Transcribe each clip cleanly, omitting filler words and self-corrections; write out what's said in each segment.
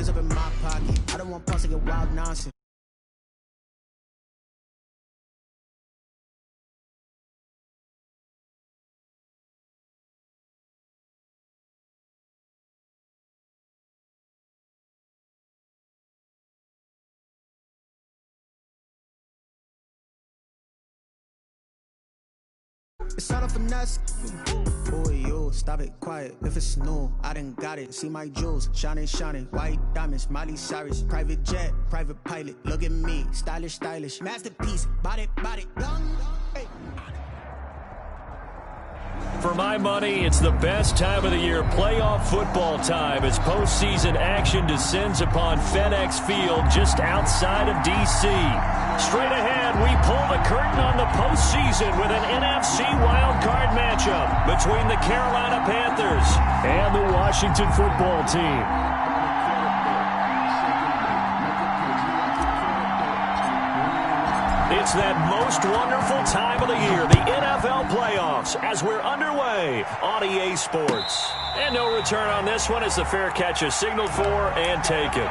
Hands up in my pocket. I don't want pulse to get wild nonsense. It's all a finesse. Boy, you stop it quiet. If it's new, I done got it. See my jewels, shining, shining. White diamonds, Miley Cyrus. Private jet, private pilot. Look at me, stylish, stylish. Masterpiece, body, body. Hey. For my money, it's the best time of the year, playoff football time, as postseason action descends upon FedEx Field just outside of D.C. Straight ahead, we pull the curtain on the postseason with an NFC wildcard matchup between the Carolina Panthers and the Washington football team. It's that most wonderful time of the year, the NFL playoffs, as we're underway on EA Sports. And no return on this one as the fair catch is signaled for and taken.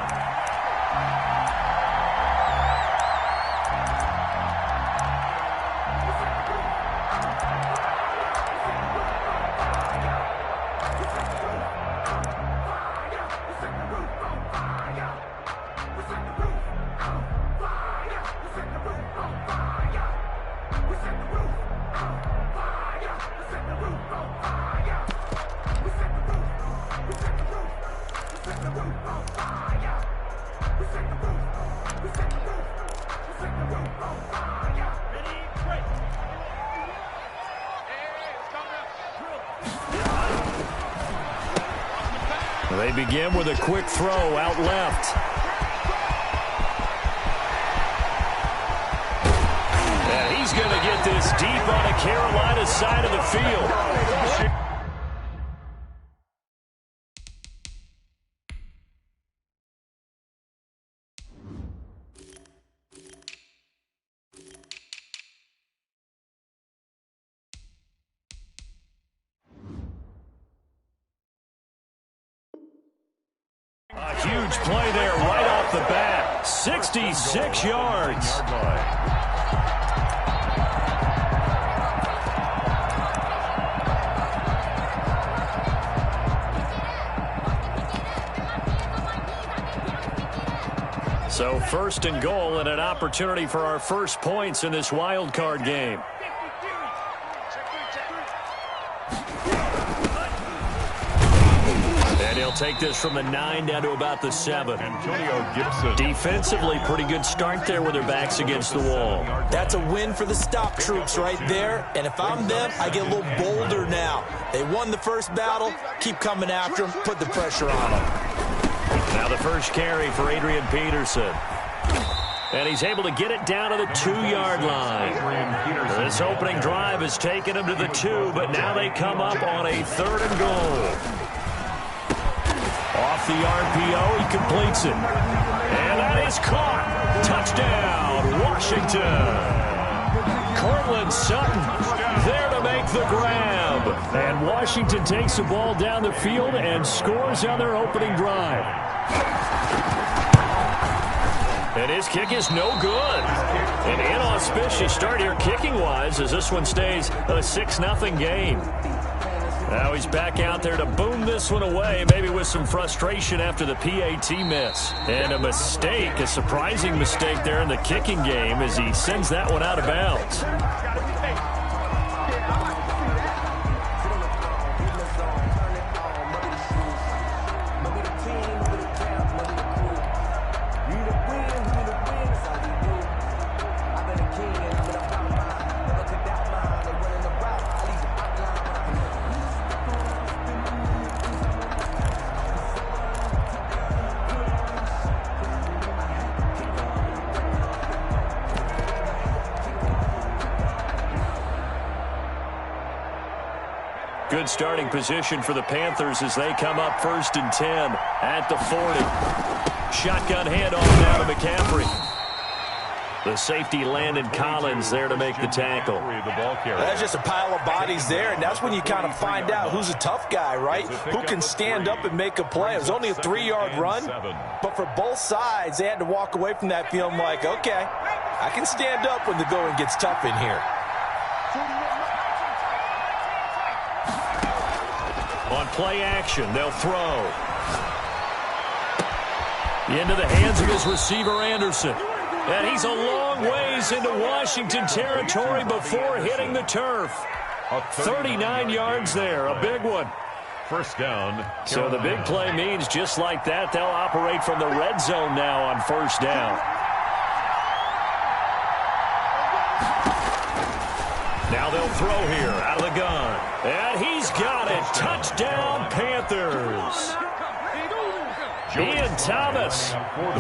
They begin with a quick throw out left. And he's going to get this deep on the Carolina side of the field. A huge play there right off the bat. 66 yards. So first and goal and an opportunity for our first points in this wild card game. And he'll take this from the 9 down to about the 7. Antonio Gibson. Defensively, pretty good start there with their backs against the wall. That's a win for the stop troops right there. And if I'm them, I get a little bolder now. They won the first battle. Keep coming after them. Put the pressure on them. Now the first carry for Adrian Peterson. And he's able to get it down to the 2-yard line. This opening drive has taken him to the 2, but now they come up on a 3rd and goal. Off the RPO, he completes it. And that is caught. Touchdown, Washington. Cortland Sutton there to make the grab. And Washington takes the ball down the field and scores on their opening drive. And his kick is no good. An inauspicious start here kicking-wise as this one stays a 6-0 game. Now he's back out there to boom this one away, maybe with some frustration after the PAT miss. And a mistake, a surprising mistake there in the kicking game as he sends that one out of bounds. Good starting position for the Panthers as they come up 1st and 10 at the 40. Shotgun handoff now to McCaffrey. The safety, Landon Collins, there to make the tackle. That's just a pile of bodies there, and that's when you kind of find out who's a tough guy, right? Who can stand up and make a play. It was only a 3-yard run, but for both sides, they had to walk away from that feeling like, okay, I can stand up when the going gets tough in here. On play action, they'll throw. Into the hands of his receiver, Anderson. And he's a long ways into Washington territory before hitting the turf. 39 yards there, a big one. First down. So the big play means just like that, they'll operate from the red zone now on first down. Now they'll throw here out of the gun. And he's got it. Touchdown, Panthers. Ian Thomas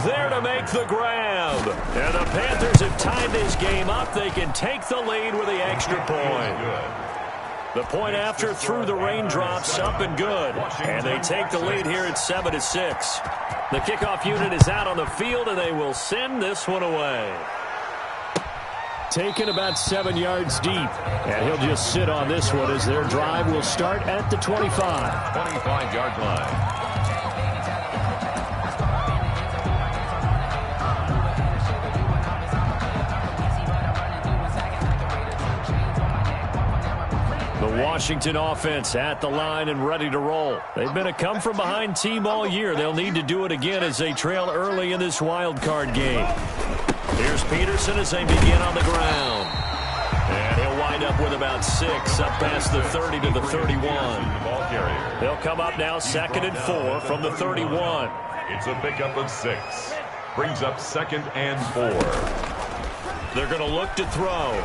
there to make the grab. And the Panthers have tied this game up. They can take the lead with the extra point. The point after through the raindrops, up and good. And they take the lead here at 7-6. The kickoff unit is out on the field, and they will send this one away. Taken about 7 yards deep. And he'll just sit on this one as their drive will start at the 25. 25-yard line. The Washington offense at the line and ready to roll. They've been a come-from-behind team all year. They'll need to do it again as they trail early in this wild card game. Here's Peterson as they begin on the ground. And he'll wind up with about 6 up past the 30 to the 31. They'll come up now 2nd and 4 from the 31. It's a pickup of 6. Brings up 2nd and 4. They're going to look to throw.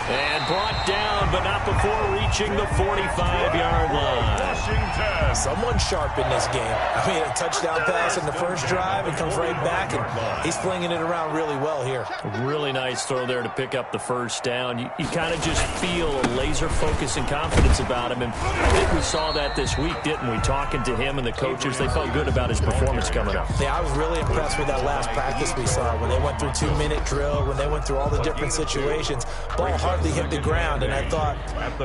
And brought down, but not before reaching the 45-yard line. Washington. Someone sharp in this game. I mean, a touchdown pass in the first drive and comes right back, and he's flinging it around really well here. Really nice throw there to pick up the first down. You kind of just feel a laser focus and confidence about him, and I think we saw that this week, didn't we? Talking to him and the coaches, they felt good about his performance coming up. Yeah, I was really impressed with that last practice we saw when they went through 2-minute drill, when they went through all the different situations. Ball hardly hit the ground, and I thought,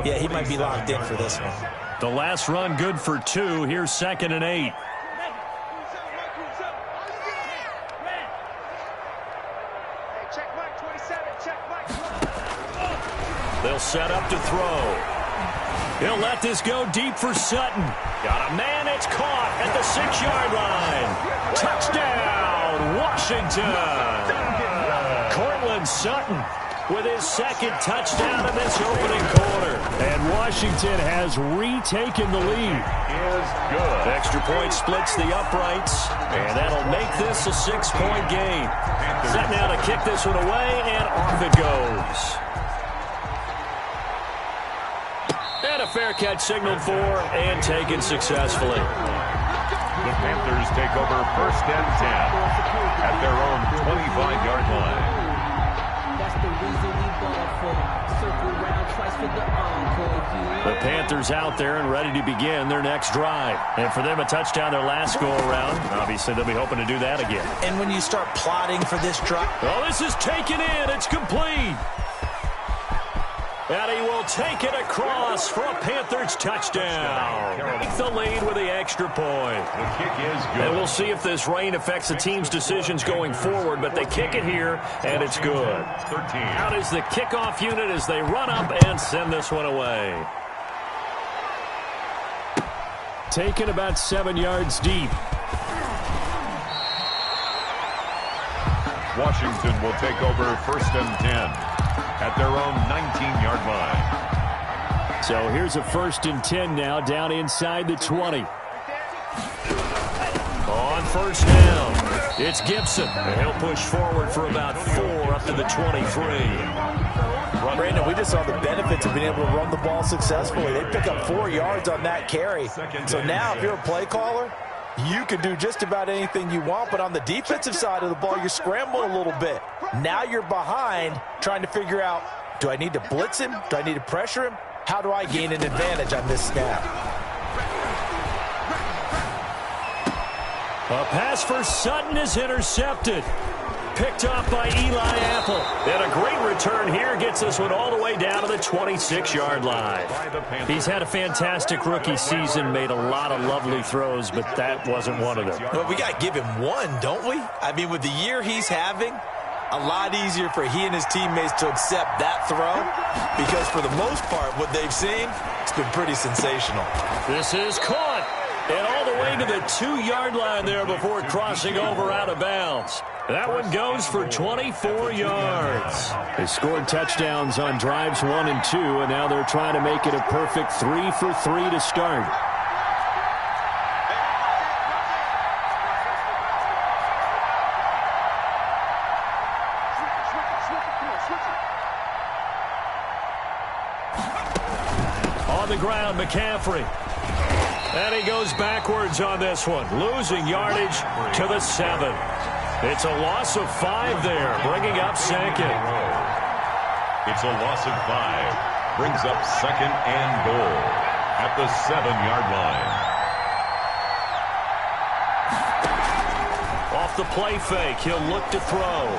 yeah, he might be locked in for this one. The last run good for 2. Here's 2nd and 8. They'll set up to throw. He'll let this go deep for Sutton. Got a man, it's caught at the 6-yard line. Touchdown, Washington. Cortland Sutton with his 2nd touchdown in this opening quarter. And Washington has retaken the lead. Is good. Extra point splits the uprights, and that'll make this a 6-point game. Set now to kick this one away, and off it goes. And a fair catch signaled for and taken successfully. The Panthers take over 1st and 10 at their own 25-yard line. The Panthers out there and ready to begin their next drive. And for them, a touchdown their last go-around. Obviously, they'll be hoping to do that again. And when you start plotting for this drive... Oh, this is taken in. It's complete. And he will take it across for a Panthers touchdown. Take the lead with the extra point. The kick is good. And we'll see if this rain affects the team's decisions going forward, but they kick it here, and it's good. 13. Out is the kickoff unit as they run up and send this one away. Taken about 7 yards deep. Washington will take over 1st and 10 at their own 19-yard line. So here's a 1st and 10 now, down inside the 20. On first down, it's Gibson. And he'll push forward for about 4 up to the 23. Brandon, we just saw the benefits of being able to run the ball successfully. They pick up 4 yards on that carry. So now if you're a play caller, you can do just about anything you want, but on the defensive side of the ball, you're scrambling a little bit. Now you're behind trying to figure out, do I need to blitz him? Do I need to pressure him? How do I gain an advantage on this snap? A pass for Sutton is intercepted. picked off by Eli Apple. And a great return here gets this one all the way down to the 26-yard line. He's had a fantastic rookie season, made a lot of lovely throws, but that wasn't one of them. Well, we got to give him one, don't we? I mean, with the year he's having, a lot easier for he and his teammates to accept that throw, because for the most part, what they've seen, it's been pretty sensational. This is caught, and all the way to the 2-yard line there before crossing over out of bounds. That one goes for 24 yards. They scored touchdowns on drives 1 and 2, and now they're trying to make it a perfect 3 for 3 to start. On the ground, McCaffrey. And he goes backwards on this one, losing yardage to the 7. It's a loss of 5 there, bringing up second. It's a loss of 5. Brings up second and goal at the 7-yard line. Off the play fake, he'll look to throw.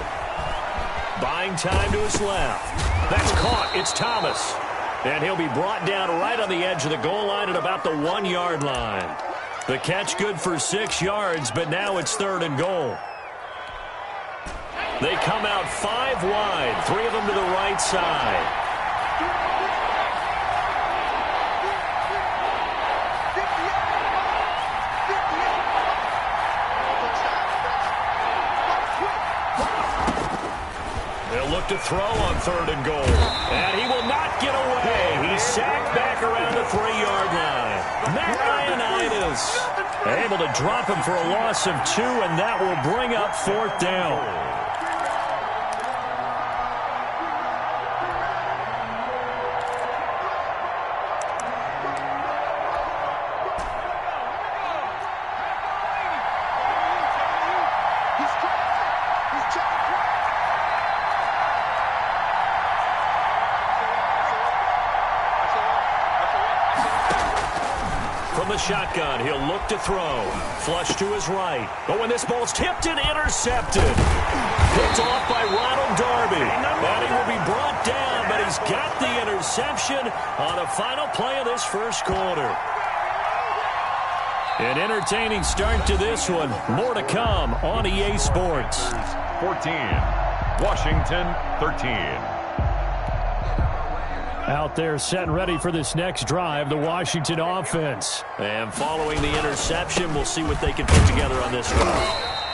Buying time to his left. That's caught. It's Thomas. And he'll be brought down right on the edge of the goal line at about the 1-yard line. The catch good for 6 yards, but now it's 3rd and goal. They come out 5 wide, 3 of them to the right side. They'll look to throw on 3rd and goal. And he will not get away. He's sacked back around the 3-yard line. Matt Ioannidis able to drop him for a loss of 2, and that will bring up 4th down. Shotgun, he'll look to throw. Flush to his right. Oh, and this ball's tipped and intercepted. Picked off by Ronald Darby. And he will be brought down, but he's got the interception on the final play of this first quarter. An entertaining start to this one. More to come on EA Sports. 14, Washington 13. Out there set and ready for this next drive, the Washington offense. And following the interception, we'll see what they can put together on this drive.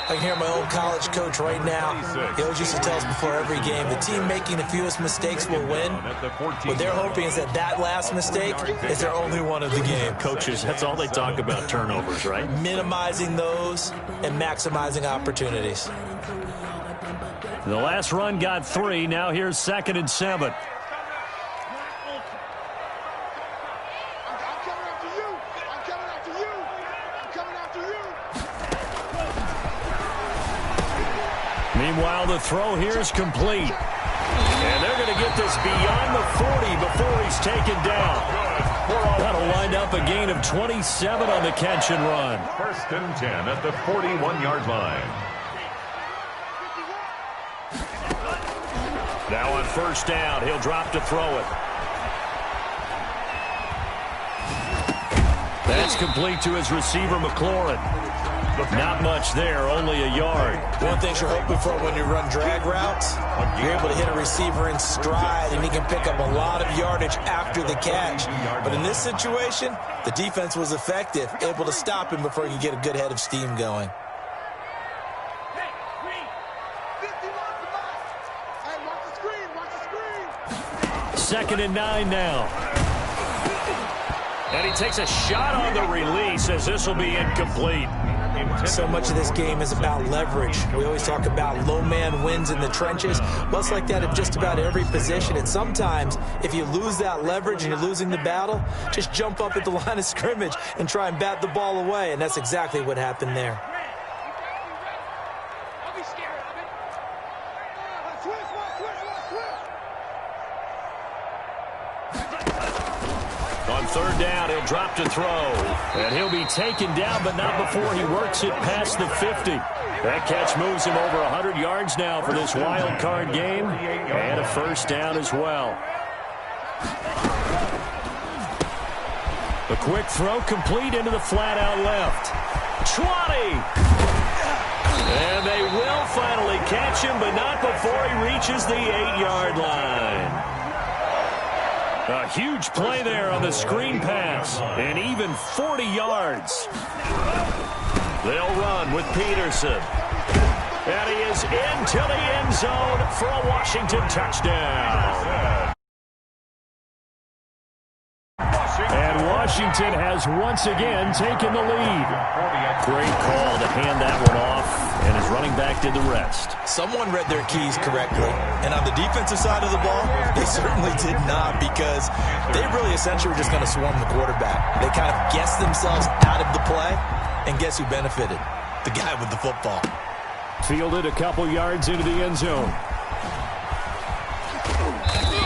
I can hear my old college coach right now. He always used to tell us before every game, the team making the fewest mistakes will win. What they're hoping is that last mistake is their only one of the game. Coaches, that's all they talk about, turnovers, right? Minimizing those and maximizing opportunities. The last run got 3. Now here's 2nd and 7. Meanwhile, the throw here is complete. And they're going to get this beyond the 40 before he's taken down. That'll wind up a gain of 27 on the catch and run. 1st and 10 at the 41-yard line. Now on 1st down, he'll drop to throw it. That's complete to his receiver, McLaurin. Not much there, only a yard. One thing you're hoping for when you run drag routes, you're able to hit a receiver in stride, and he can pick up a lot of yardage after the catch. But in this situation, the defense was effective, able to stop him before he could get a good head of steam going. Second and 9 now. And he takes a shot on the release as this will be incomplete. So much of this game is about leverage. We always talk about low man wins in the trenches. Well, it's like that at just about every position. And sometimes, if you lose that leverage and you're losing the battle, just jump up at the line of scrimmage and try and bat the ball away. And that's exactly what happened there. On 3rd down, he'll drop to throw. And he'll be taken down, but not before he works it past the 50. That catch moves him over 100 yards now for this wild card game, and a first down as well. The quick throw complete into the flat out left. 20! And they will finally catch him, but not before he reaches the 8-yard line. A huge play there on the screen pass, and even 40 yards. They'll run with Peterson. And he is into the end zone for a Washington touchdown. And Washington has once again taken the lead. Great call to hand that one off, and his running back did the rest. Someone read their keys correctly, and on the defensive side of the ball, they certainly did not, because they really essentially were just going to swarm the quarterback. They kind of guessed themselves out of the play, and guess who benefited? The guy with the football. Fielded a couple yards into the end zone.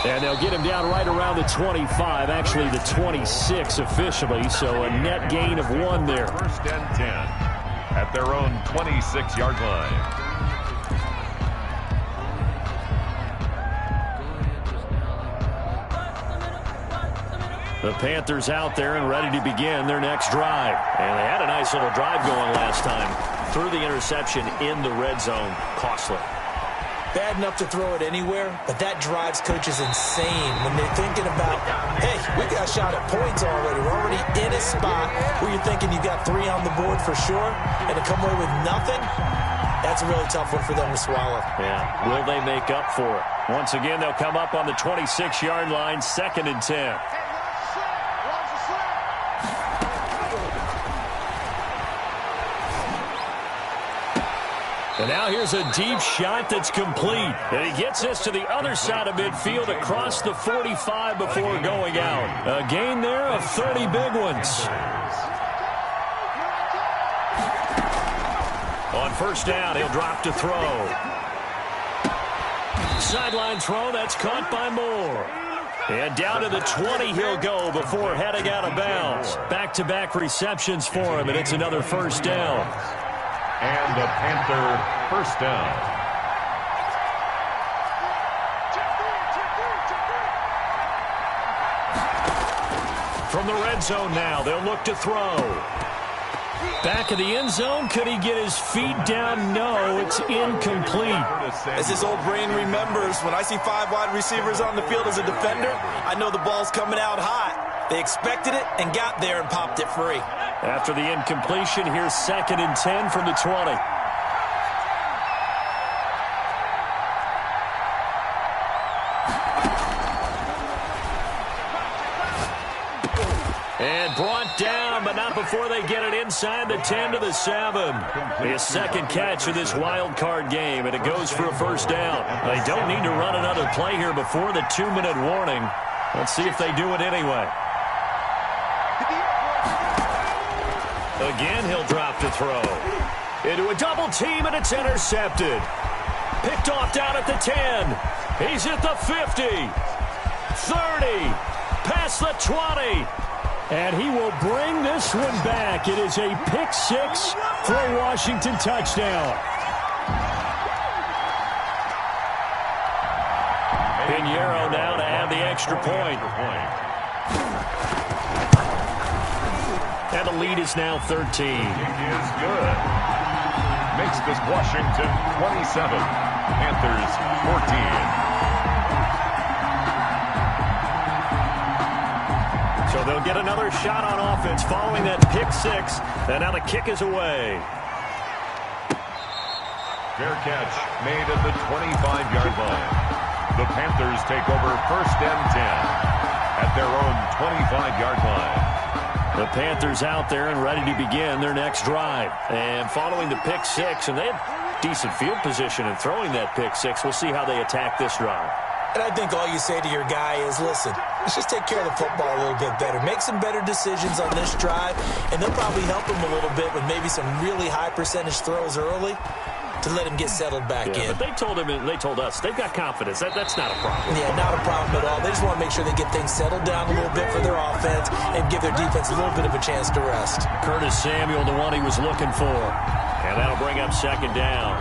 And they'll get him down right around the 25, actually the 26 officially, so a net gain of 1 there. First and 10 at their own 26-yard line. The Panthers out there and ready to begin their next drive. And they had a nice little drive going last time. Threw the interception in the red zone. Costly. Bad enough to throw it anywhere, but that drives coaches insane when they're thinking about, hey, we got shot at points already. We're already in a spot where you're thinking you got 3 on the board for sure, and to come away with nothing, that's a really tough one for them to swallow. Yeah, will they make up for it? Once again, they'll come up on the 26-yard line, 2nd and 10. And now here's a deep shot that's complete. And he gets this to the other side of midfield across the 45 before going out. A gain there of 30 big ones. On first down, he'll drop to throw. Sideline throw, that's caught by Moore. And down to the 20 he'll go before heading out of bounds. Back-to-back receptions for him, and it's another first down. And a Panther first down. From the red zone now, they'll look to throw. Back of the end zone, could he get his feet down? No, it's incomplete. As his old brain remembers, when I see 5 wide receivers on the field as a defender, I know the ball's coming out hot. They expected it and got there and popped it free. After the incompletion, here's 2nd and 10 from the 20. And brought down, but not before they get it inside the 10 to the 7. His second catch of this wild card game, and it goes for a first down. They don't need to run another play here before the 2-minute warning. Let's see if they do it anyway. Again, he'll drop to throw. Into a double team, and it's intercepted. Picked off down at the 10. He's at the 50. 30. Past the 20. And he will bring this one back. It is a pick 6 for a Washington touchdown. Pinheiro now to add the extra point. And the lead is now 13. It is good. Makes this Washington 27. Panthers 14. So they'll get another shot on offense following that pick 6. And now the kick is away. Fair catch made at the 25-yard line. The Panthers take over first and 10 at their own 25-yard line. The Panthers out there and ready to begin their next drive. And following the pick 6, and they had decent field position in throwing that pick 6. We'll see how they attack this drive. And I think all you say to your guy is, listen, let's just take care of the football a little bit better. Make some better decisions on this drive, and they'll probably help him a little bit with maybe some really high percentage throws early to let him get settled back in. But they told him, and they told us, they've got confidence. That's not a problem. Yeah, not a problem at all. They just want to make sure they get things settled down a little bit for their offense and give their defense a little bit of a chance to rest. Curtis Samuel, the one he was looking for. And And that'll bring up second down.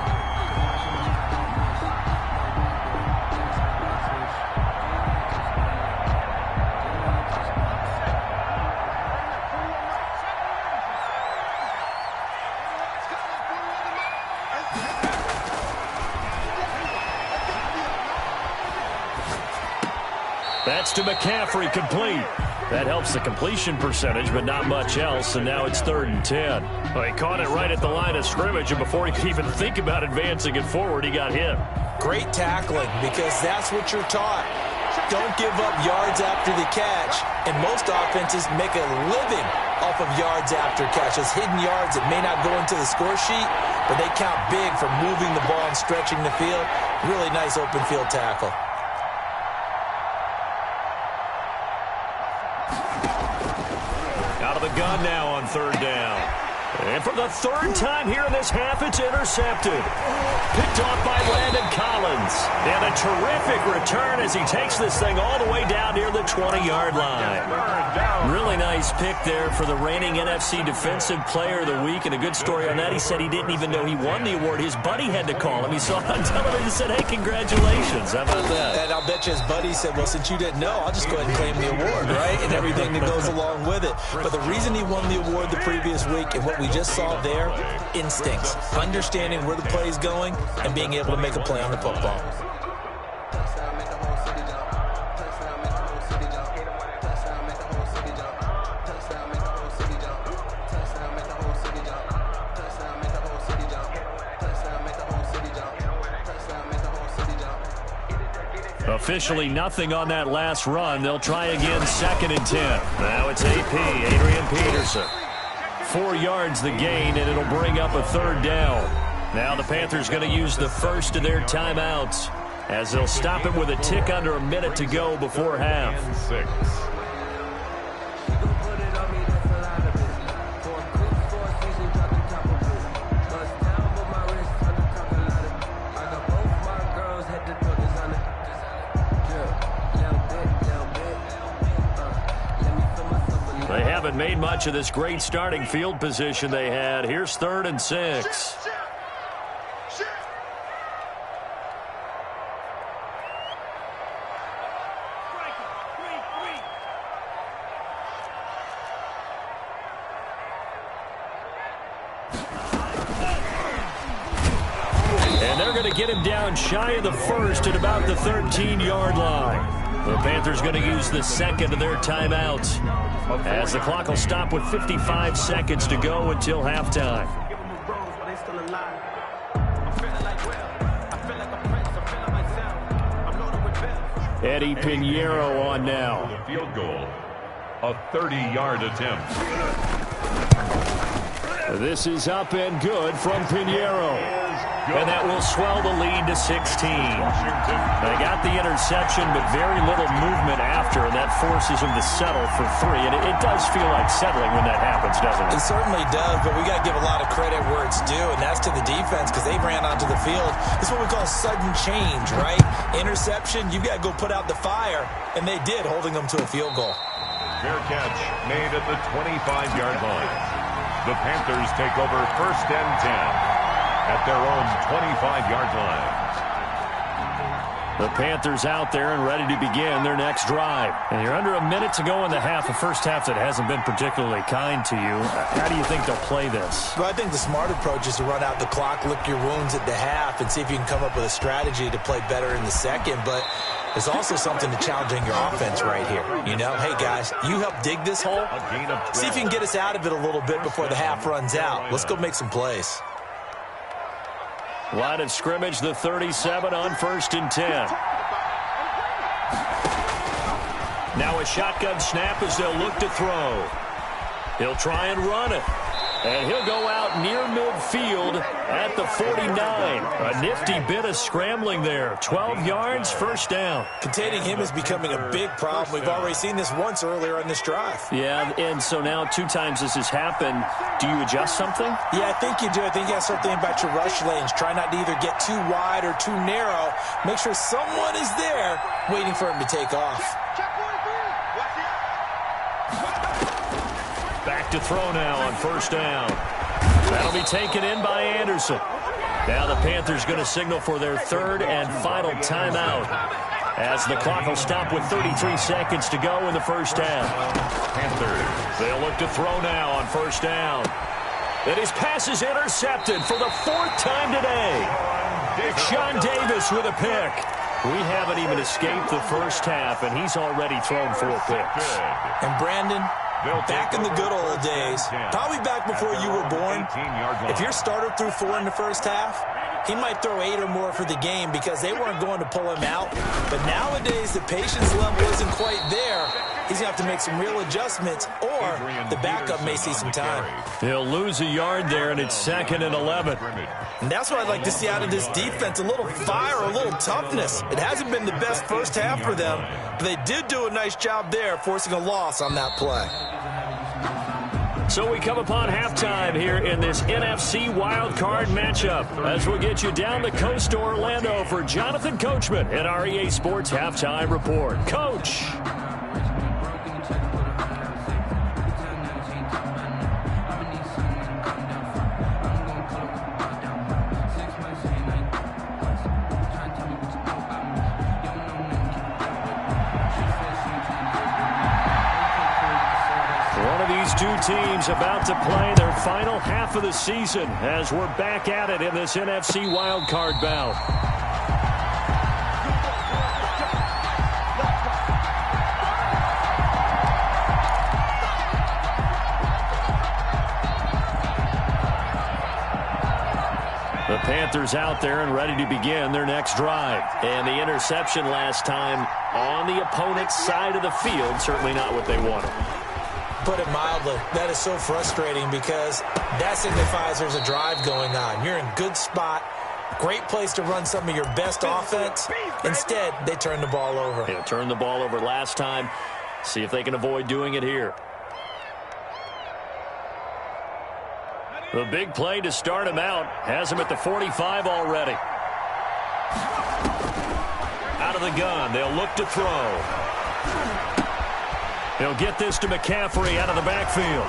That's to McCaffrey, complete. That helps the completion percentage, but not much else, and now it's 3rd and 10. Well, he caught it right at the line of scrimmage, and before he could even think about advancing it forward, he got hit. Great tackling, because that's what you're taught. Don't give up yards after the catch, and most offenses make a living off of yards after catch. Those hidden yards that may not go into the score sheet, but they count big for moving the ball and stretching the field. Really nice open field tackle. Out of the gun now on 3rd down. And for the 3rd time here in this half, it's intercepted. Picked off by Landon Collins. And a terrific return as he takes this thing all the way down near the 20-yard line. Really nice pick there for the reigning NFC Defensive Player of the Week. And a good story on that, he said he didn't even know he won the award. His buddy had to call him. He saw it on television and said, hey, congratulations. How about that? And I'll bet you his buddy said, well, since you didn't know, I'll just go ahead and claim the award, right? And everything that goes along with it. But the reason he won the award the previous week and what we just saw there, instincts. Understanding where the play is going and being able to make a play on the football. Officially nothing on that last run. They'll try again, 2nd and 10. Now it's AP, Adrian Peterson. 4 yards the gain, and it'll bring up a 3rd down. Now the Panthers going to use the first of their timeouts as they'll stop it with a tick under a minute to go before half. 6. They haven't made much of this great starting field position they had. Here's 3rd and 6. And they're going to get him down shy of the first at about the 13-yard line. The Panthers going to use the second of their timeouts as the clock will stop with 55 seconds to go until halftime. Eddie Pinheiro on now. The field goal, a 30-yard attempt. This is up and good from Pinheiro. And that will swell the lead to 16. They got the interception, but very little movement after, and that forces them to settle for 3. And it does feel like settling when that happens, doesn't it? It certainly does, but we got to give a lot of credit where it's due, and that's to the defense because they ran onto the field. It's what we call sudden change, right? Interception, you got to go put out the fire, and they did, holding them to a field goal. Fair catch made at the 25-yard line. The Panthers take over 1st and 10. At their own 25-yard line. The Panthers out there and ready to begin their next drive. And you're under a minute to go in the half, a first half that hasn't been particularly kind to you. How do you think they'll play this? Well, I think the smart approach is to run out the clock, lick your wounds at the half, and see if you can come up with a strategy to play better in the second. But there's also something to challenging your offense right here. You know, hey, guys, you help dig this hole. See if you can get us out of it a little bit before the half runs out. Let's go make some plays. Line of scrimmage, the 37 on 1st and 10. Now a shotgun snap as they'll look to throw. He'll try and run it. And he'll go out near midfield at the 49. A nifty bit of scrambling there. 12 yards, 1st down. Containing him is becoming a big problem. We've already seen this once earlier in this drive. Yeah, and so now 2 times this has happened. Do you adjust something? Yeah, I think you do. I think you have to start thinking about your rush lanes. Try not to either get too wide or too narrow. Make sure someone is there waiting for him to take off. Back to throw now on 1st down. That'll be taken in by Anderson. Now the Panthers going to signal for their third and final timeout, as the clock will stop with 33 seconds to go in the first half. Panthers, they'll look to throw now on first down. And his pass is intercepted for the fourth time today. Sean Davis with a pick. We haven't even escaped the first half, and he's already thrown 4 picks. And Brandon, back in the good old days, probably back before you were born, if your starter threw 4 in the first half, he might throw 8 or more for the game because they weren't going to pull him out. But nowadays, the patience level isn't quite there. He's going to have to make some real adjustments, or the backup may see some time. He'll lose a yard there, and it's 2nd and 11. And that's what I'd like to see out of this defense, a little fire, a little toughness. It hasn't been the best first half for them, but they did do a nice job there, forcing a loss on that play. So we come upon halftime here in this NFC wildcard matchup, as we'll get you down the coast to Orlando for Jonathan Coachman at our EA Sports Halftime Report. Coach. Two teams about to play their final half of the season as we're back at it in this NFC wildcard bout. The Panthers out there and ready to begin their next drive. And the interception last time on the opponent's side of the field, certainly not what they wanted. Put it mildly, that is so frustrating because that signifies there's a drive going on. You're in good spot, great place to run some of your best offense. Instead, they turn the ball over. They turned the ball over last time. See if they can avoid doing it here. The big play to start him out has him at the 45 already. Out of the gun, they'll look to throw. He'll get this to McCaffrey out of the backfield.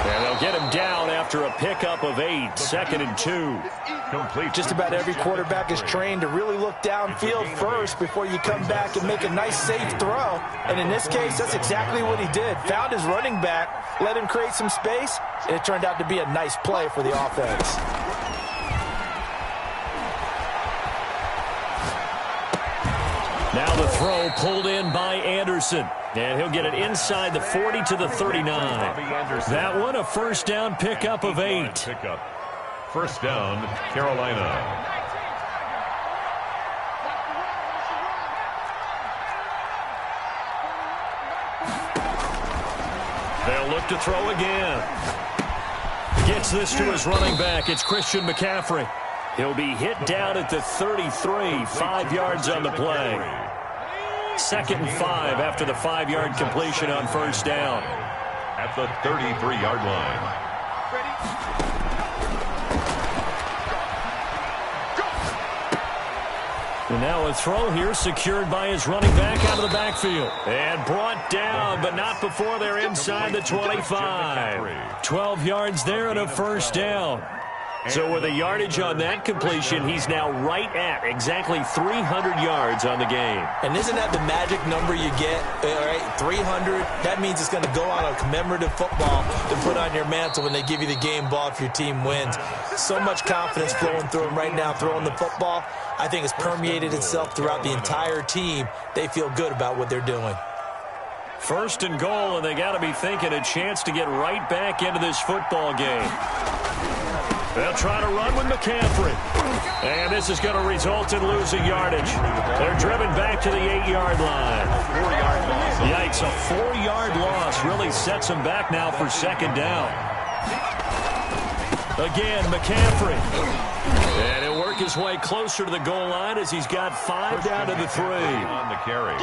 And they'll get him down after a pickup of 8, 2nd and 2. Complete. Just about every quarterback is trained to really look downfield first before you come back and make a nice, safe throw. And in this case, that's exactly what he did. Found his running back, let him create some space, and it turned out to be a nice play for the offense. Now the throw pulled in by Anderson. And he'll get it inside the 40 to the 39. That one, a first down pickup of 8. First down, Carolina. They'll look to throw again. Gets this to his running back. It's Christian McCaffrey. He'll be hit down at the 33, 5 yards on the play. 2nd and 5 after the 5-yard completion on first down. At the 33-yard line. And now a throw here secured by his running back out of the backfield. And brought down, but not before they're inside the 25. 12 yards there and a first down. So with a yardage on that completion, he's now right at exactly 300 yards on the game. And isn't that the magic number you get? All right, 300. That means it's going to go on a commemorative football to put on your mantle when they give you the game ball if your team wins. So much confidence flowing through him right now, throwing the football. I think it's permeated itself throughout the entire team. They feel good about what they're doing. 1st and goal, and they got to be thinking a chance to get right back into this football game. They'll try to run with McCaffrey. And this is going to result in losing yardage. They're driven back to the 8-yard line. 4-yard loss. Yikes, a 4-yard loss really sets them back now for 2nd down. Again, McCaffrey. And he'll work his way closer to the goal line as he's got 5 down to the 3. On the carry.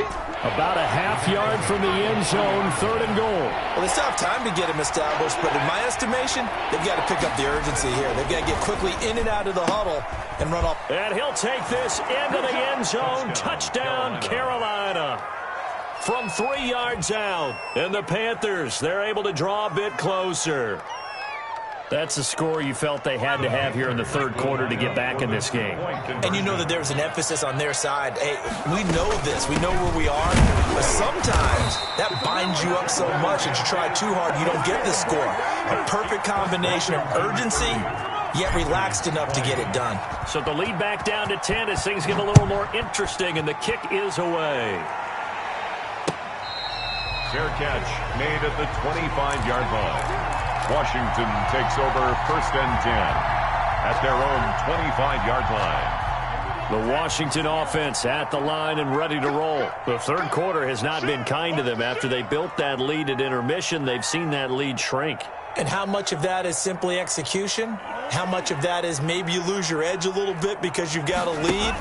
About a half-yard from the end zone, 3rd and goal. Well, they still have time to get him established, but in my estimation, they've got to pick up the urgency here. They've got to get quickly in and out of the huddle and run up. And he'll take this into the end zone. Touchdown, Carolina. From 3 yards out. And the Panthers, they're able to draw a bit closer. That's the score you felt they had to have here in the third quarter to get back in this game. And you know that there's an emphasis on their side. Hey, we know this. We know where we are. But sometimes that binds you up so much that you try too hard, you don't get the score. A perfect combination of urgency, yet relaxed enough to get it done. So the lead back down to 10 as things get a little more interesting, and the kick is away. Fair catch made at the 25-yard line. Washington takes over first and 10 at their own 25-yard line. The Washington offense at the line and ready to roll. The third quarter has not been kind to them. After they built that lead at intermission, they've seen that lead shrink. And how much of that is simply execution? How much of that is maybe you lose your edge a little bit because you've got a lead?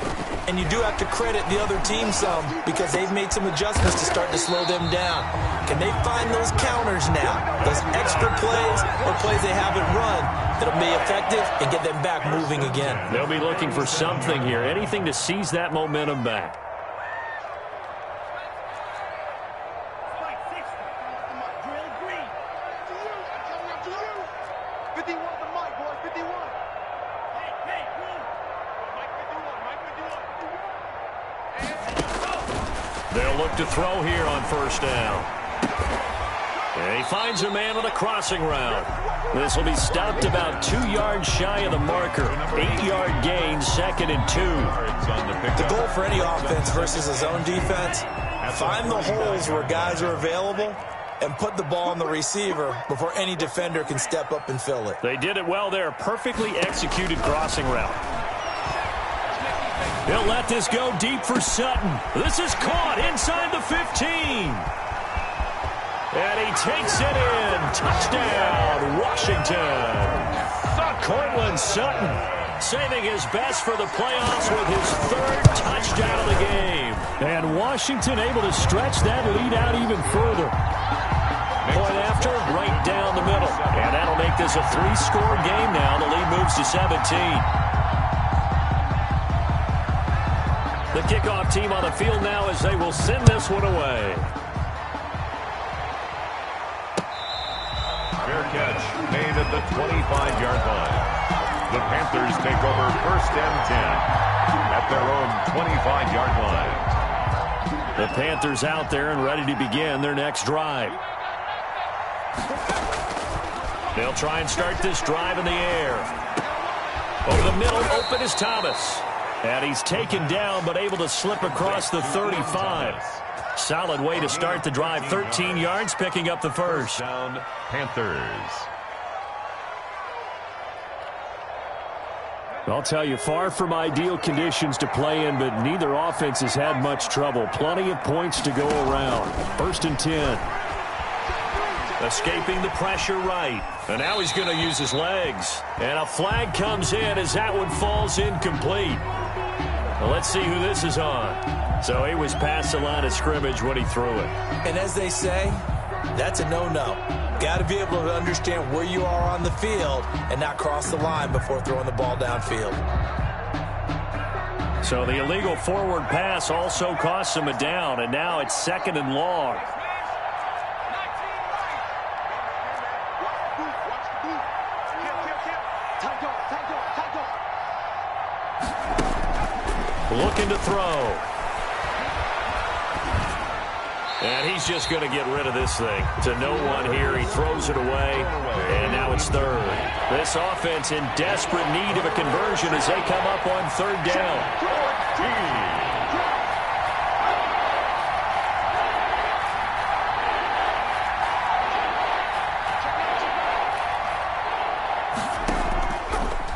And you do have to credit the other team some because they've made some adjustments to start to slow them down. Can they find those counters now, those extra plays or plays they haven't run that'll be effective and get them back moving again? They'll be looking for something here, anything to seize that momentum back. They'll look to throw here on first down. And he finds a man on a crossing route. This will be stopped about 2 yards shy of the marker. 8-yard gain, 2nd and 2. The goal for any offense versus a zone defense, find the holes where guys are available and put the ball on the receiver before any defender can step up and fill it. They did it well there. Perfectly executed crossing route. He'll let this go deep for Sutton. This is caught inside the 15. And he takes it in. Touchdown, Washington. Cortland Sutton saving his best for the playoffs with his 3rd touchdown of the game. And Washington able to stretch that lead out even further. Point after, right down the middle. And that'll make this a 3-score game now. The lead moves to 17. The kickoff team on the field now as they will send this one away. Fair catch made at the 25-yard line. The Panthers take over first and 10 at their own 25-yard line. The Panthers out there and ready to begin their next drive. They'll try and start this drive in the air. Over the middle, open is Thomas. And he's taken down but able to slip across the 35. Solid way to start the drive. 13 yards, picking up the first. Down, Panthers. I'll tell you, far from ideal conditions to play in, but neither offense has had much trouble. Plenty of points to go around. First and 10. Escaping the pressure right. And now he's going to use his legs. And a flag comes in as that one falls incomplete. Well, let's see who this is on. So he was past the line of scrimmage when he threw it. And as they say, that's a no-no. Got to be able to understand where you are on the field and not cross the line before throwing the ball downfield. So the illegal forward pass also costs him a down, and now it's 2nd and long. Looking to throw. And he's just going to get rid of this thing. To no one here. He throws it away. And now it's 3rd. This offense in desperate need of a conversion as they come up on 3rd down.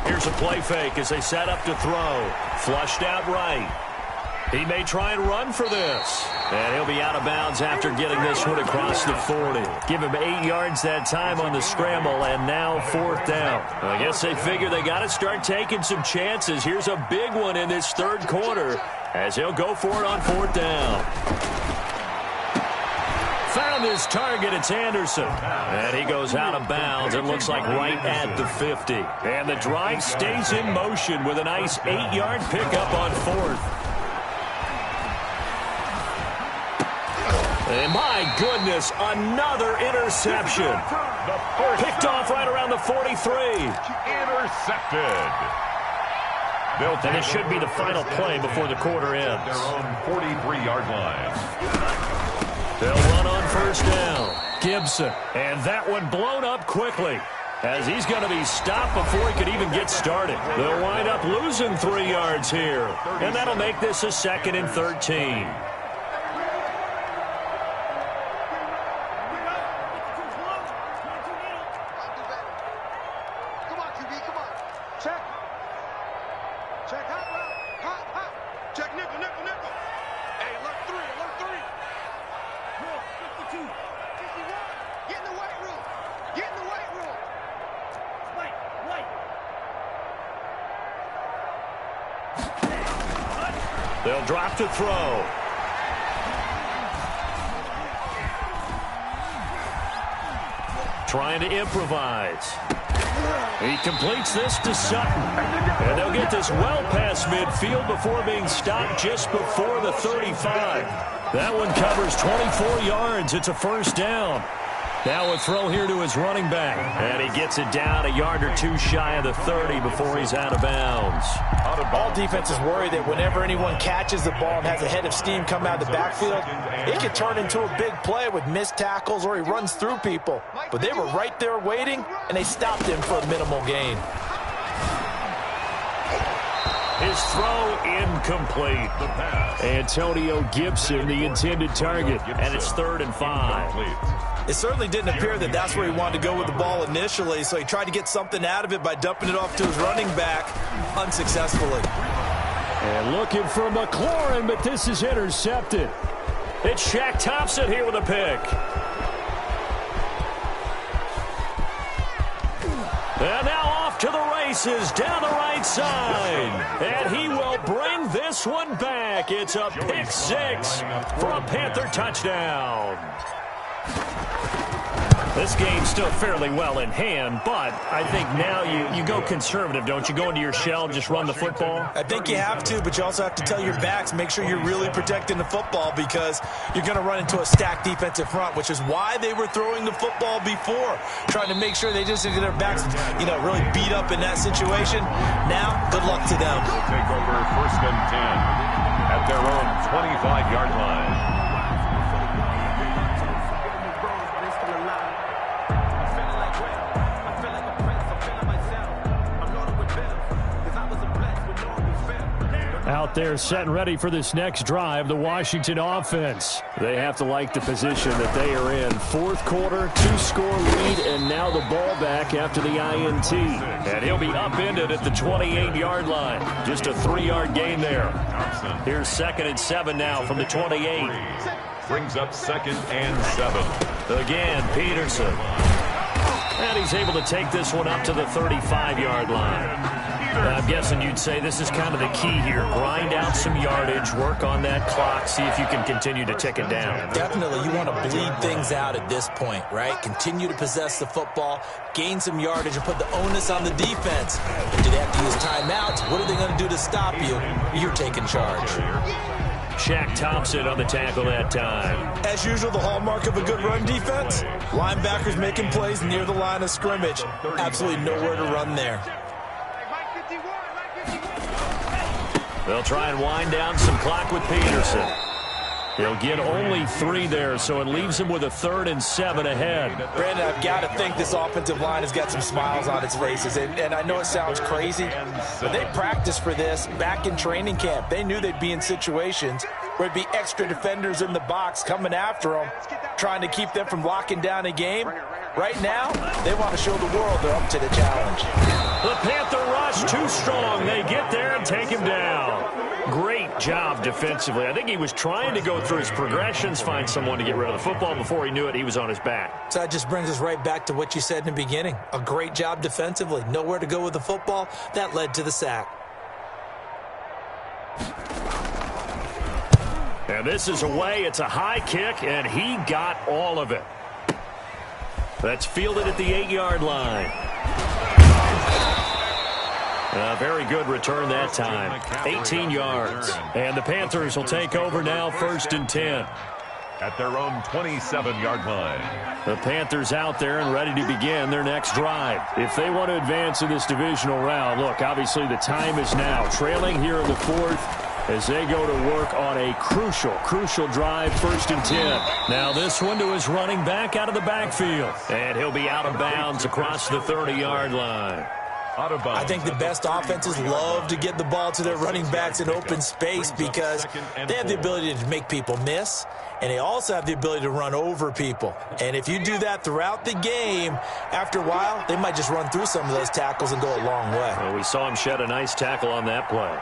Here's a play fake as they set up to throw. Flushed out right. He may try and run for this. And he'll be out of bounds after getting this one across the 40. Give him 8 yards that time on the scramble, and now 4th down. I guess they figure they got to start taking some chances. Here's a big one in this 3rd quarter as he'll go for it on 4th down. Found his target. It's Anderson. And he goes out of bounds. It looks like right at the 50. And the drive stays in motion with a nice 8-yard pickup on 4th. And my goodness, another interception. Picked off right around the 43. Intercepted. And this should be the final play before the quarter ends. Their own 43-yard line. They'll run on first down. Gibson. And that one blown up quickly, as he's going to be stopped before he could even get started. They'll wind up losing 3 yards here, and that'll make this a 2nd and 13. They'll drop to throw. Trying to improvise. He completes this to Sutton. And they'll get this well past midfield before being stopped just before the 35. That one covers 24 yards. It's a first down. Now a throw here to his running back. And he gets it down a yard or two shy of the 30 before he's out of bounds. All defenses worry that whenever anyone catches the ball and has a head of steam come out of the backfield, it could turn into a big play with missed tackles or he runs through people. But they were right there waiting, and they stopped him for a minimal gain. His throw incomplete. Antonio Gibson, the intended target, and it's 3rd and 5. It certainly didn't appear that that's where he wanted to go with the ball initially, so he tried to get something out of it by dumping it off to his running back unsuccessfully. And looking for McLaurin, but this is intercepted. It's Shaq Thompson here with a pick. And now off to the races down the right side. And he will bring this one back. It's a pick 6 for a Panther touchdown. This game's still fairly well in hand, but I think now you go conservative, don't you? Go into your shell and just run the football? I think you have to, but you also have to tell your backs, make sure you're really protecting the football because you're going to run into a stacked defensive front, which is why they were throwing the football before, trying to make sure they just get their backs, really beat up in that situation. Now, good luck to them. They'll take over 1st and 10 at their own 25-yard line. Out there set and ready for this next drive, the Washington offense. They have to like the position that they are in. 4th quarter, 2-score lead, and now the ball back after the INT. And he'll be upended at the 28-yard line. Just a 3-yard gain there. Here's 2nd and 7 now from the 28. Brings up 2nd and 7. Again, Peterson. And he's able to take this one up to the 35-yard line. I'm guessing you'd say this is kind of the key here. Grind out some yardage, work on that clock, see if you can continue to tick it down. Definitely, you want to bleed things out at this point, right? Continue to possess the football, gain some yardage, and put the onus on the defense. Do they have to use timeouts? What are they going to do to stop you? You're taking charge. Shaq Thompson on the tackle that time. As usual, the hallmark of a good run defense, linebackers making plays near the line of scrimmage. Absolutely nowhere to run there. They'll try and wind down some clock with Peterson. He'll get only 3 there, so it leaves him with a 3rd and 7 ahead. Brandon, I've got to think this offensive line has got some smiles on its faces. And I know it sounds crazy, but they practiced for this back in training camp. They knew they'd be in situations where there'd be extra defenders in the box coming after them, trying to keep them from locking down a game. Right now, they want to show the world they're up to the challenge. The Panther rush too strong. They get there and take him down. Great job defensively. I think he was trying to go through his progressions, find someone to get rid of the football. Before he knew it, he was on his back. So that just brings us right back to what you said in the beginning. A great job defensively. Nowhere to go with the football. That led to the sack. And this is away. It's a high kick, and he got all of it. That's fielded at the 8-yard line. A very good return that time. 18 yards. And the Panthers will take over now, 1st and 10. at their own 27-yard line. The Panthers out there and ready to begin their next drive. If they want to advance in this divisional round, look, obviously the time is now. Trailing here in the fourth as they go to work on a crucial drive, 1st and 10. Now this one to his running back out of the backfield. And he'll be out of bounds across the 30-yard line. I think the best offenses love to get the ball to their running backs in open space because they have the ability to make people miss, and they also have the ability to run over people. And if you do that throughout the game, after a while, they might just run through some of those tackles and go a long way. Well, we saw him shed a nice tackle on that play.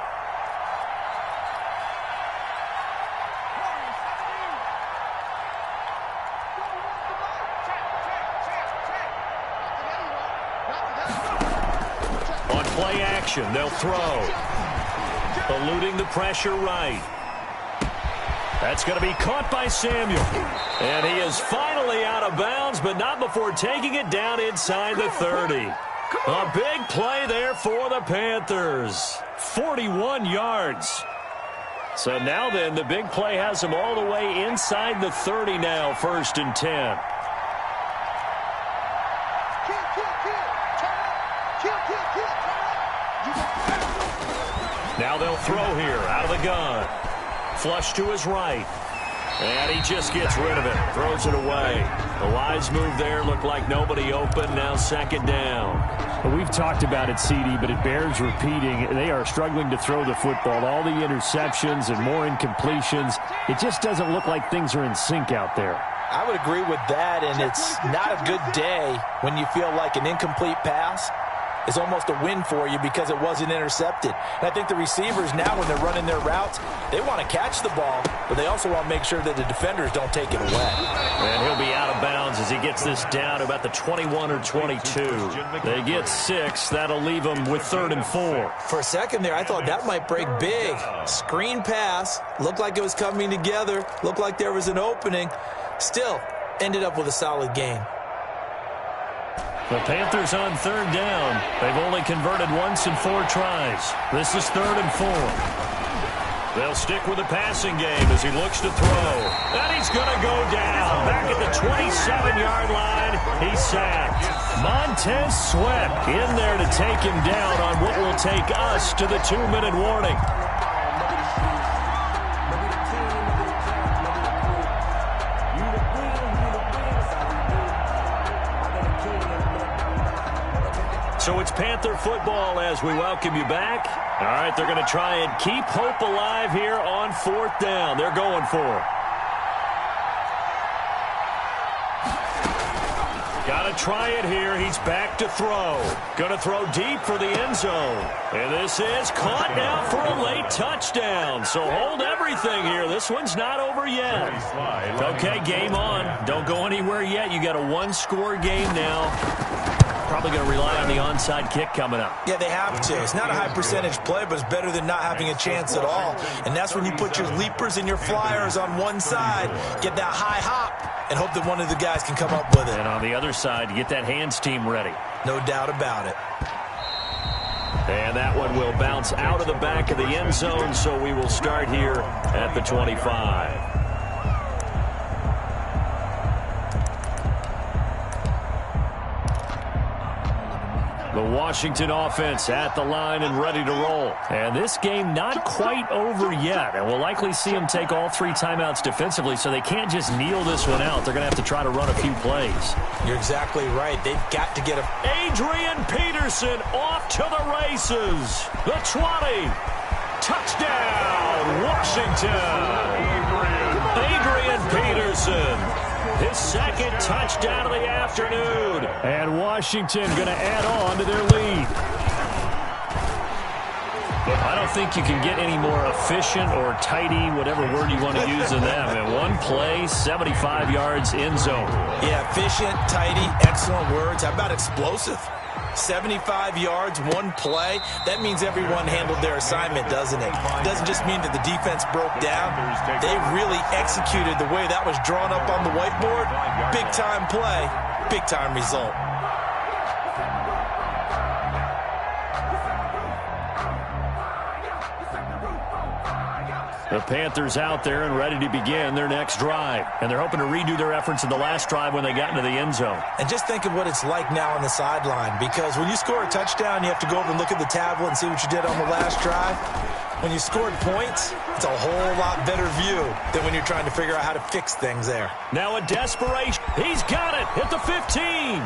Play action, they'll throw. Eluding the pressure right. That's going to be caught by Samuel. And he is finally out of bounds, but not before taking it down inside the 30. A big play there for the Panthers. 41 yards. So now then, the big play has him all the way inside the 30 now, 1st and 10. Now they'll throw here out of the gun. Flush to his right. And he just gets rid of it. Throws it away. The wise move there. Looked like nobody open. Now 2nd down. Well, we've talked about it, CD, but it bears repeating. They are struggling to throw the football. All the interceptions and more incompletions. It just doesn't look like things are in sync out there. I would agree with that, and it's not a good day when you feel like an incomplete pass is almost a win for you because it wasn't intercepted. And I think the receivers now, when they're running their routes, they want to catch the ball, but they also want to make sure that the defenders don't take it away. And he'll be out of bounds as he gets this down to about the 21 or 22. They get 6. That'll leave them with 3rd and 4. For a second there, I thought that might break big. Screen pass. Looked like it was coming together. Looked like there was an opening. Still, ended up with a solid game. The Panthers on 3rd down. They've only converted once in 4 tries. This is 3rd and 4. They'll stick with the passing game as he looks to throw. And he's going to go down. Back at the 27-yard line, he's sacked. Montez Sweat in there to take him down on what will take us to the 2-minute warning. So it's Panther football as we welcome you back. All right, they're going to try and keep hope alive here on 4th down. They're going for it. Got to try it here. He's back to throw. Going to throw deep for the end zone. And this is caught now for a late touchdown. So hold everything here. This one's not over yet. Okay, game on. Don't go anywhere yet. You got a 1-score game now. Probably going to rely on the onside kick coming up. Yeah, they have to. It's not a high percentage play, but it's better than not having a chance at all. And that's when you put your leapers and your flyers on one side, get that high hop, and hope that one of the guys can come up with it. And on the other side, you get that hands team ready. No doubt about it. And that one will bounce out of the back of the end zone, so we will start here at the 25. The Washington offense at the line and ready to roll. And this game not quite over yet. And we'll likely see them take all 3 timeouts defensively, so they can't just kneel this one out. They're going to have to try to run a few plays. You're exactly right. They've got to get a... Adrian Peterson off to the races. The 20. Touchdown, Washington. Adrian Peterson. His 2nd touchdown of the afternoon. And Washington going to add on to their lead. I don't think you can get any more efficient or tidy, whatever word you want to use in that. And 1 play, 75 yards in zone. Yeah, efficient, tidy, excellent words. How about explosive? 75 yards, 1 play. That means everyone handled their assignment, doesn't it? It doesn't just mean that the defense broke down. They really executed the way that was drawn up on the whiteboard. Big-time play, big-time result. The Panthers out there and ready to begin their next drive. And they're hoping to redo their efforts in the last drive when they got into the end zone. And just think of what it's like now on the sideline, because when you score a touchdown, you have to go over and look at the tablet and see what you did on the last drive. When you scored points, it's a whole lot better view than when you're trying to figure out how to fix things there. Now a desperation. He's got it at the 15.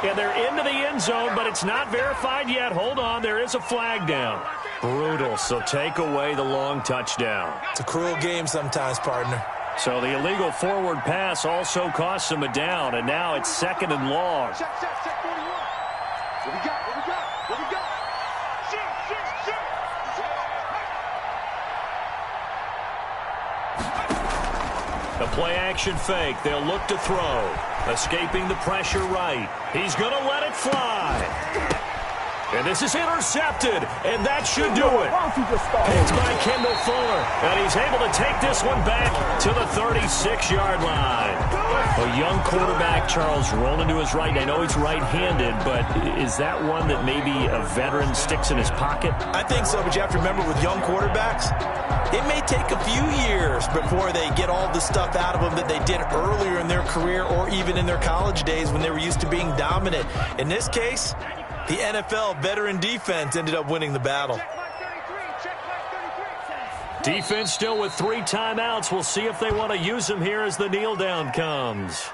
And they're into the end zone, but it's not verified yet. Hold on, there is a flag down. Brutal, so take away the long touchdown. It's a cruel game sometimes, partner. So the illegal forward pass also costs him a down, and now it's 2nd and long. Check 41. What we got? The play-action fake. They'll look to throw. Escaping the pressure right. He's going to let it fly. And this is intercepted, and that should do it. It's by Kendall Fuller, and he's able to take this one back to the 36-yard line. A young quarterback, Charles, rolling to his right. I know he's right-handed, but is that one that maybe a veteran sticks in his pocket? I think so, but you have to remember with young quarterbacks, it may take a few years before they get all the stuff out of them that they did earlier in their career or even in their college days when they were used to being dominant. In this case, the NFL veteran defense ended up winning the battle. Defense still with 3 timeouts. We'll see if they want to use them here as the kneel down comes.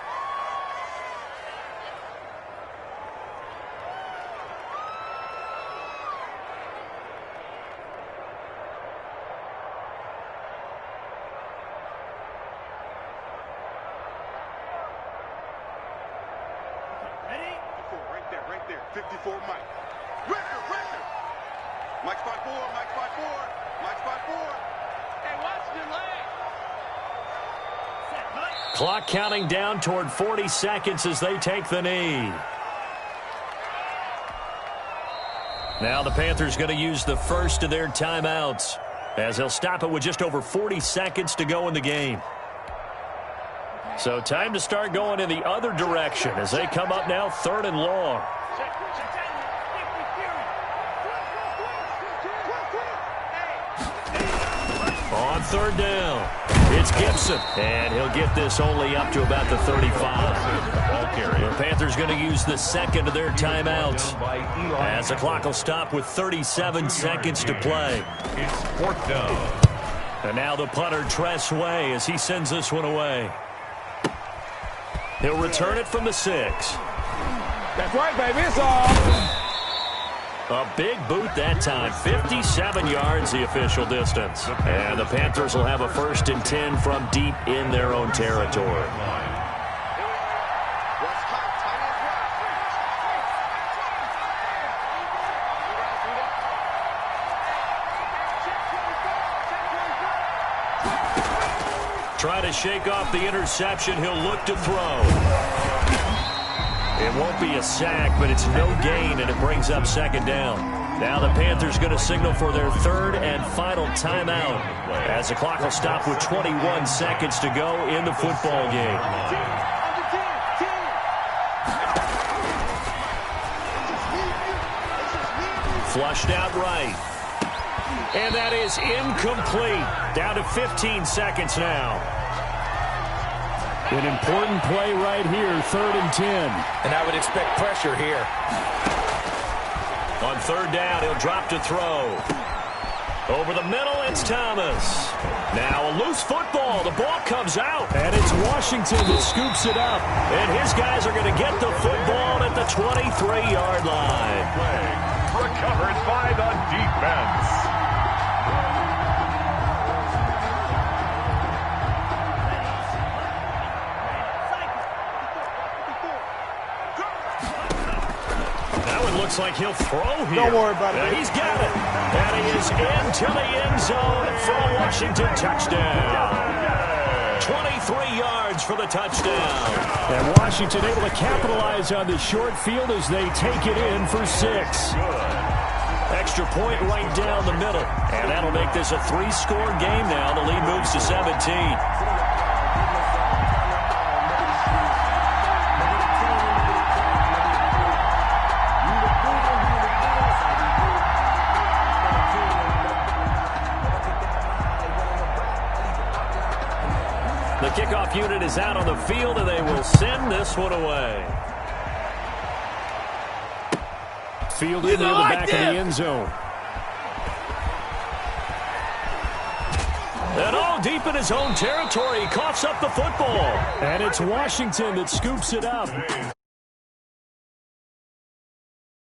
Right there. 54 Mike. Pressure. Mike spot 4. Mike spot 4. Hey, watch the leg. Clock counting down toward 40 seconds as they take the knee. Now the Panthers going to use the first of their timeouts as they'll stop it with just over 40 seconds to go in the game. So time to start going in the other direction as they come up now 3rd and long. On 3rd down, it's Gibson, and he'll get this only up to about the 35. The Panthers going to use the second of their timeouts as the clock will stop with 37 seconds to play. It's 4th down. And now the punter, Tress Way, as he sends this one away. He'll return it from the 6. That's right, baby. It's off. A big boot that time. 57 yards, the official distance. And the Panthers will have a 1st and 10 from deep in their own territory. Try to shake off the interception. He'll look to throw. It won't be a sack, but it's no gain, and it brings up 2nd down. Now the Panthers going to signal for their 3rd and final timeout as the clock will stop with 21 seconds to go in the football game. Flushed out right. And that is incomplete. Down to 15 seconds now. An important play right here, 3rd and 10. And I would expect pressure here. On 3rd down, he'll drop to throw. Over the middle, it's Thomas. Now a loose football. The ball comes out. And it's Washington that scoops it up. And his guys are going to get the football at the 23-yard line. Recovered by the defense. Looks like he'll throw here. Don't worry about it. He's got it. And he is into the end zone for a Washington touchdown. 23 yards for the touchdown. And Washington able to capitalize on the short field as they take it in for 6. Extra point right down the middle. And that'll make this a 3-score game now. The lead moves to 17. The kickoff unit is out on the field, and they will send this one away. Fielded near the back of the end zone. And all deep in his own territory, he coughs up the football. And it's Washington that scoops it up.